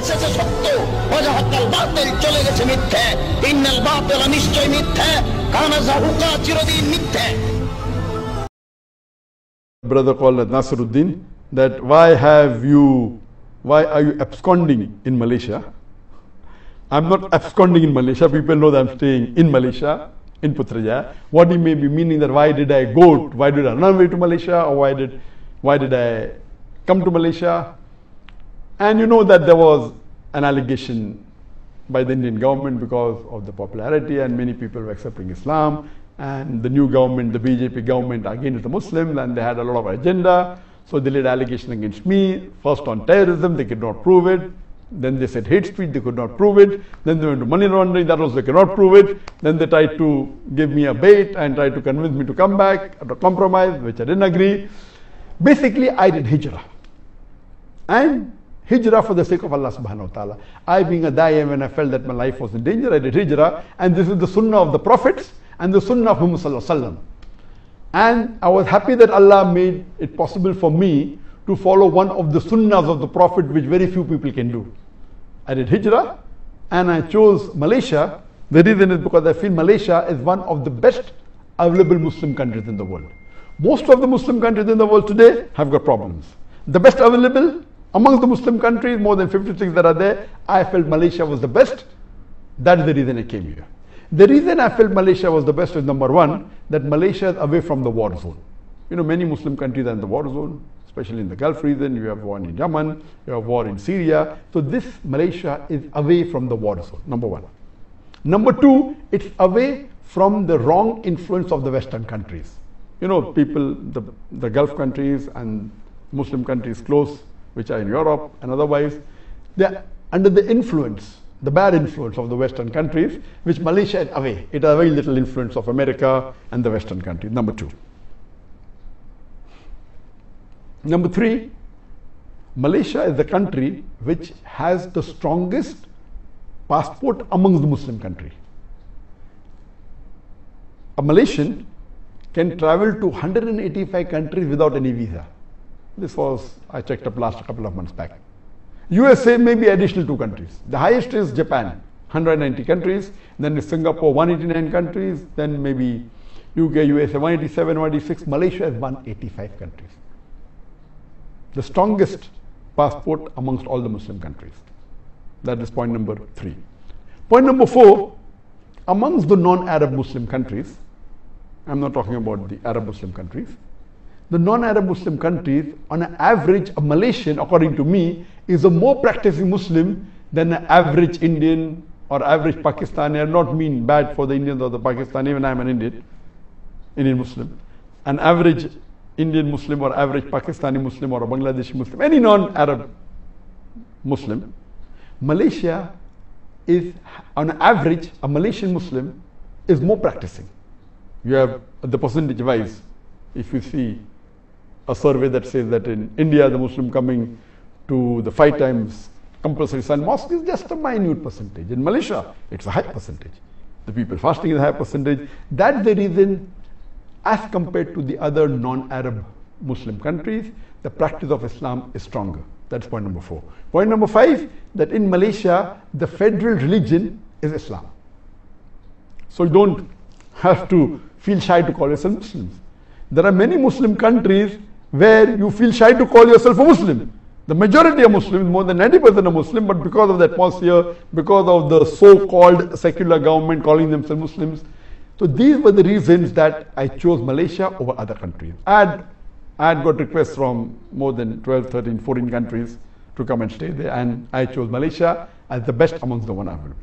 এসেছে সত্য, ওয়াজাহাকাল বাতিল চলে গেছে মিথ্যে। ইন্নাল বাতিল নিশ্চয় মিথ্যে, কানা যাহুকা চিরদিন মিথ্যে। Brother called Nasruddin, that why are you absconding in Malaysia? I'm not absconding in Malaysia. People know that I'm staying in Malaysia, in Putrajaya. What he may be meaning that why did I run away to Malaysia, or why did I come to Malaysia? And you know that there was an allegation by the Indian government because of the popularity, and many people were accepting Islam, and the new government, the BJP government, against the Muslims, and they had a lot of agenda. So they laid allegation against me, first on terrorism, they could not prove it. Then they said hate speech, they could not prove it. Then they went to money laundering, that also they cannot prove it. Then they tried to give me a bait and tried to convince me to come back at a compromise, which I didn't agree. Basically, I did hijrah. And hijrah for the sake of Allah subhanahu wa ta'ala. I, being a da'i, when I felt that my life was in danger, I did hijrah. And this is the sunnah of the prophets and the sunnah of Muhammad sallallahu alaihi wasallam. And I was happy that Allah made it possible for me to follow one of the sunnahs of the Prophet, which very few people can do. I did hijrah and I chose Malaysia. The reason is because I feel Malaysia is one of the best available Muslim countries in the world. Most of the Muslim countries in the world today have got problems. The best available amongst the Muslim countries, more than 56 that are there, I felt Malaysia was the best. That's the reason I came here. The reason I felt Malaysia was the best is, number one, that Malaysia is away from the war zone. You know, many Muslim countries are in the war zone, especially in the Gulf region. You have war in Yemen, you have war in Syria. So this Malaysia is away from the war zone, number one. Number two, it's away from the wrong influence of the Western countries. You know, people, the Gulf countries and Muslim countries close, which are in Europe and otherwise, they're under the influence, the bad influence of the Western countries, which Malaysia is away. It has very little influence of America and the Western countries, number two. Number three, Malaysia is the country which has the strongest passport amongst the Muslim countries. A Malaysian can travel to 185 countries without any visa. This was, I checked up last couple of months back. USA may be additional 2 countries. The highest is Japan, 190 countries. Then is Singapore, 189 countries. Then maybe UK, USA, 187, 186. Malaysia is 185 countries. The strongest passport amongst all the Muslim countries. That is point number 3. Point number 4, amongst the non-Arab Muslim countries, I'm not talking about the Arab Muslim countries, the non-Arab Muslim countries, on an average, a Malaysian, according to me, is a more practicing Muslim than an average Indian or average Pakistani. I do not mean bad for the Indians or the Pakistani, even I am an Indian Muslim. An average Indian Muslim or average Pakistani Muslim or a Bangladeshi Muslim, any non-Arab Muslim, Malaysia is, on average, a Malaysian Muslim is more practicing. You have the percentage wise, if you see a survey that says that in India the Muslim coming to the 5 times compulsory sun mosque is just a minute percentage. In Malaysia, it's a high percentage. The people fasting is a high percentage. That's the reason, as compared to the other non-Arab Muslim countries, the practice of Islam is stronger. That's point number 4. Point number 5, that in Malaysia, the federal religion is Islam. So you don't have to feel shy to call yourself Muslims. There are many Muslim countries where you feel shy to call yourself a Muslim. The majority are Muslims, more than 90% are Muslim, but because of the atmosphere, because of the so-called secular government calling themselves Muslims. So these were the reasons that I chose Malaysia over other countries. I had got requests from more than 12, 13, 14 countries to come and stay there, and I chose Malaysia as the best amongst the one available.